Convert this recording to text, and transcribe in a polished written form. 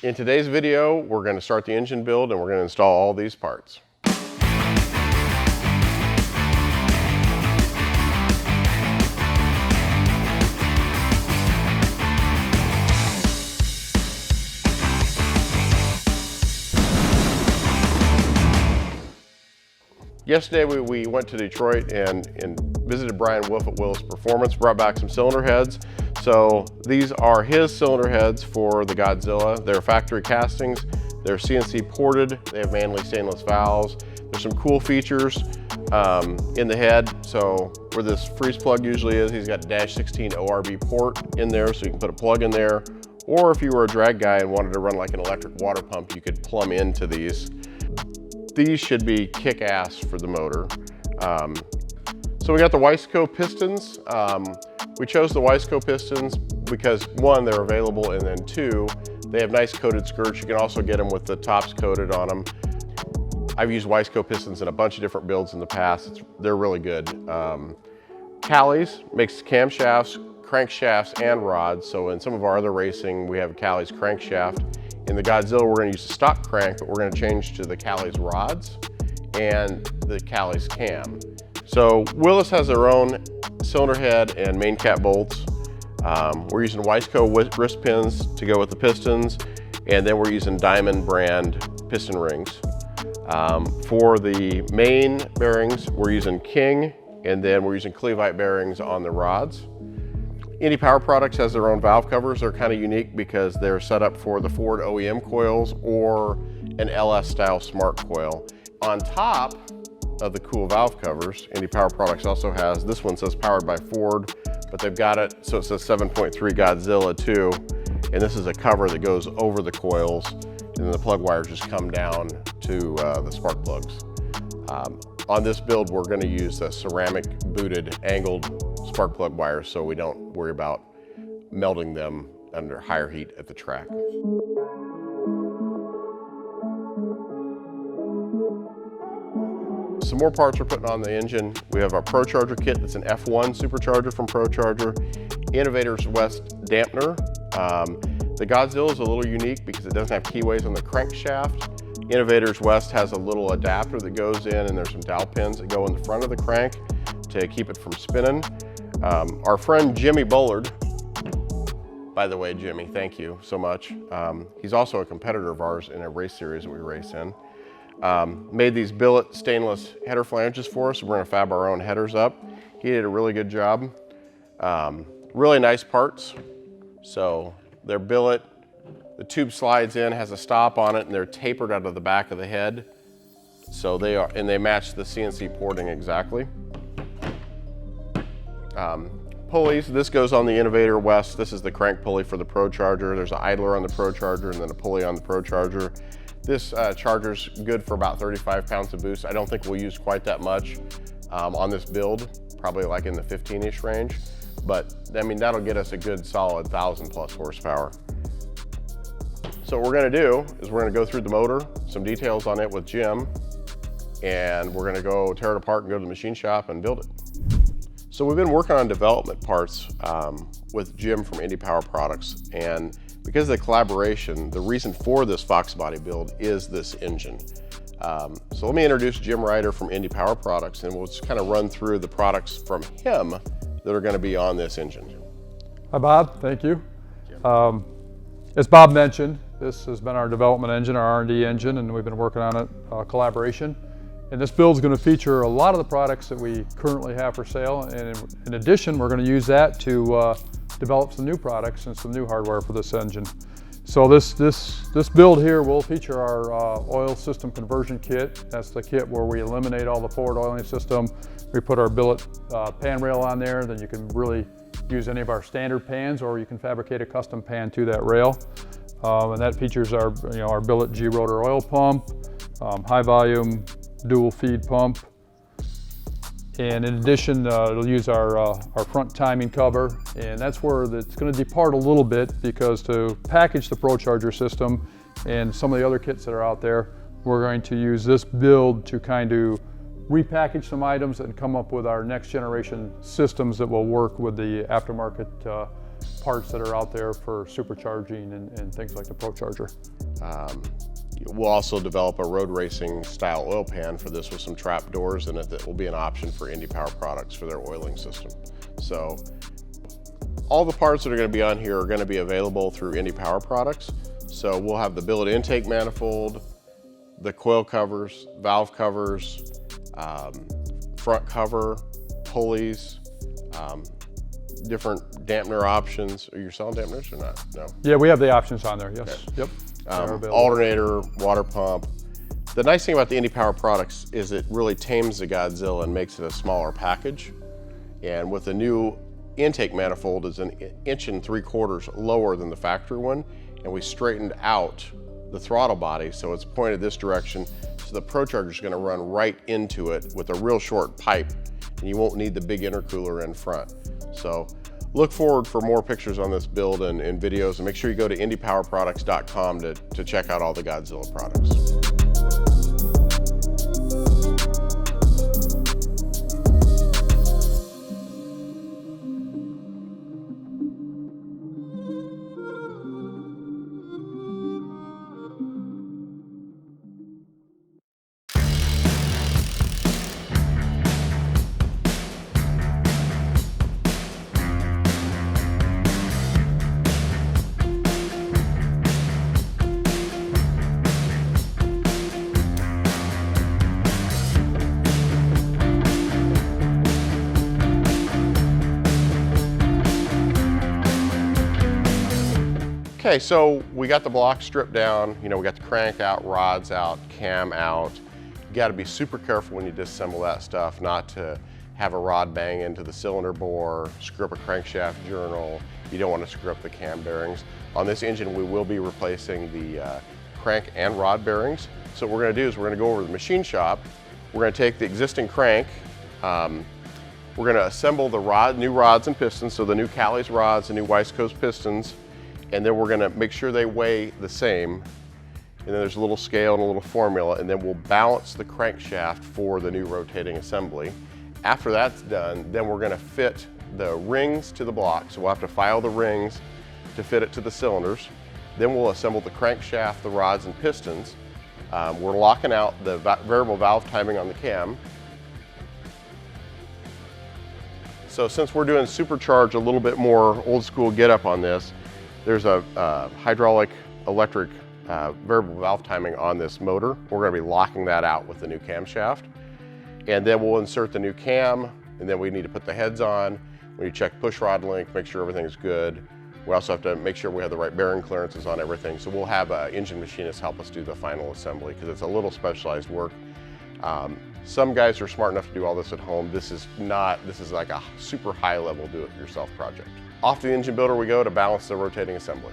In today's video, we're going to start the engine build and we're going to install all these parts. Yesterday we went to Detroit and visited Brian Wolf at Willis Performance, brought back some cylinder heads. So these are his cylinder heads for the Godzilla. They're factory castings, they're CNC ported, they have Manley stainless valves. There's some cool features in the head. So where this freeze plug usually is, he's got -16 ORB port in there, so you can put a plug in there. Or if you were a drag guy and wanted to run like an electric water pump, you could plumb into these. These should be kick-ass for the motor. So we got the Wiseco pistons. We chose the Wiseco pistons because one, they're available, and then two, they have nice coated skirts. You can also get them with the tops coated on them. I've used Wiseco pistons in a bunch of different builds in the past. They're really good. Callies makes camshafts, crankshafts, and rods. So in some of our other racing, we have a Callies crankshaft. In the Godzilla, we're going to use the stock crank, but we're going to change to the Callies rods and the Callies cam. So Willis has their own cylinder head and main cap bolts. We're using Wiseco wrist pins to go with the pistons, and then we're using Diamond brand piston rings. For the main bearings, we're using King, and then we're using Cleveite bearings on the rods. Indy Power Products has their own valve covers. They're kind of unique because they're set up for the Ford OEM coils or an LS style smart coil. On top of the cool valve covers, Indy Power Products also has, this one says powered by Ford, but they've got it, so it says 7.3 Godzilla too. And this is a cover that goes over the coils, and then the plug wires just come down to the spark plugs. On this build, we're going to use the ceramic booted angled spark plug wires so we don't worry about melting them under higher heat at the track. Some more parts we're putting on the engine. We have our Procharger kit that's an F1 Supercharger from Procharger, Innovators West dampener. The Godzilla is a little unique because it doesn't have keyways on the crankshaft. Innovators West has a little adapter that goes in, and there's some dowel pins that go in the front of the crank to keep it from spinning. Our friend Jimmy Bullard, by the way, Jimmy, thank you so much. He's also a competitor of ours in a race series that we race in. Made these billet stainless header flanges for us. We're going to fab our own headers up. He did a really good job. Really nice parts. So they're billet. The tube slides in, has a stop on it, and they're tapered out of the back of the head. So they are, and they match the CNC porting exactly. Pulleys, this goes on the Innovator West. This is the crank pulley for the Procharger. There's an idler on the Procharger and then a pulley on the Procharger. This charger's good for about 35 pounds of boost. I don't think we'll use quite that much on this build, probably like in the 15-ish range. But I mean, that'll get us a good solid 1,000+ horsepower. So what we're gonna do is we're gonna go through the motor, some details on it with Jim, and we're gonna go tear it apart and go to the machine shop and build it. So we've been working on development parts with Jim from Indy Power Products, and because of the collaboration, the reason for this Foxbody build is this engine. So let me introduce Jim Ryder from Indy Power Products, and we'll just kind of run through the products from him that are gonna be on this engine. Hi Bob, thank you. As Bob mentioned, this has been our development engine, our R&D engine, and we've been working on it, collaboration. And this build is going to feature a lot of the products that we currently have for sale, and in addition, we're going to use that to develop some new products and some new hardware for this engine. So this build here will feature our oil system conversion kit. That's the kit where we eliminate all the forward oiling system. We put our billet pan rail on there, then you can really use any of our standard pans, or you can fabricate a custom pan to that rail. And that features our, our billet G-rotor oil pump, high volume dual feed pump. And in addition, it'll use our front timing cover, and that's where it's going to depart a little bit, because to package the Procharger system and some of the other kits that are out there, we're going to use this build to kind of repackage some items and come up with our next generation systems that will work with the aftermarket parts that are out there for supercharging and things like the ProCharger. We'll also develop a road racing style oil pan for this with some trap doors in it that will be an option for Indy Power Products for their oiling system. So all the parts that are going to be on here are going to be available through Indy Power Products. So we'll have the billet intake manifold, the coil covers, valve covers, front cover, pulleys, different dampener options. Are you selling dampeners or not? No. Yeah, we have the options on there, yes. Okay. Yep. Alternator, water pump. The nice thing about the Indy Power Products is it really tames the Godzilla and makes it a smaller package. And with the new intake manifold is 1.75 inches lower than the factory one, and we straightened out the throttle body so it's pointed this direction, so the ProCharger is going to run right into it with a real short pipe, and you won't need the big intercooler in front. So look forward for more pictures on this build and videos, and make sure you go to indypowerproducts.com to check out all the Godzilla products. Okay, so we got the block stripped down, we got the crank out, rods out, cam out. You gotta be super careful when you disassemble that stuff, not to have a rod bang into the cylinder bore, screw up a crankshaft journal. You don't want to screw up the cam bearings. On this engine, we will be replacing the crank and rod bearings. So what we're gonna do is we're gonna go over to the machine shop. We're gonna take the existing crank, we're gonna assemble the new rods and pistons, so the new Callie's rods, the new West Coast pistons, and then we're gonna make sure they weigh the same. And then there's a little scale and a little formula, and then we'll balance the crankshaft for the new rotating assembly. After that's done, then we're gonna fit the rings to the block. So we'll have to file the rings to fit it to the cylinders. Then we'll assemble the crankshaft, the rods and pistons. We're locking out the variable valve timing on the cam. So since we're doing Supercharge a little bit more old school get up on this, there's a hydraulic electric variable valve timing on this motor. We're going to be locking that out with the new camshaft. And then we'll insert the new cam, and then we need to put the heads on. We need to check push rod length, make sure everything's good. We also have to make sure we have the right bearing clearances on everything. So we'll have an engine machinist help us do the final assembly because it's a little specialized work. Some guys are smart enough to do all this at home. This is like a super high level do-it-yourself project. Off to the engine builder we go to balance the rotating assembly.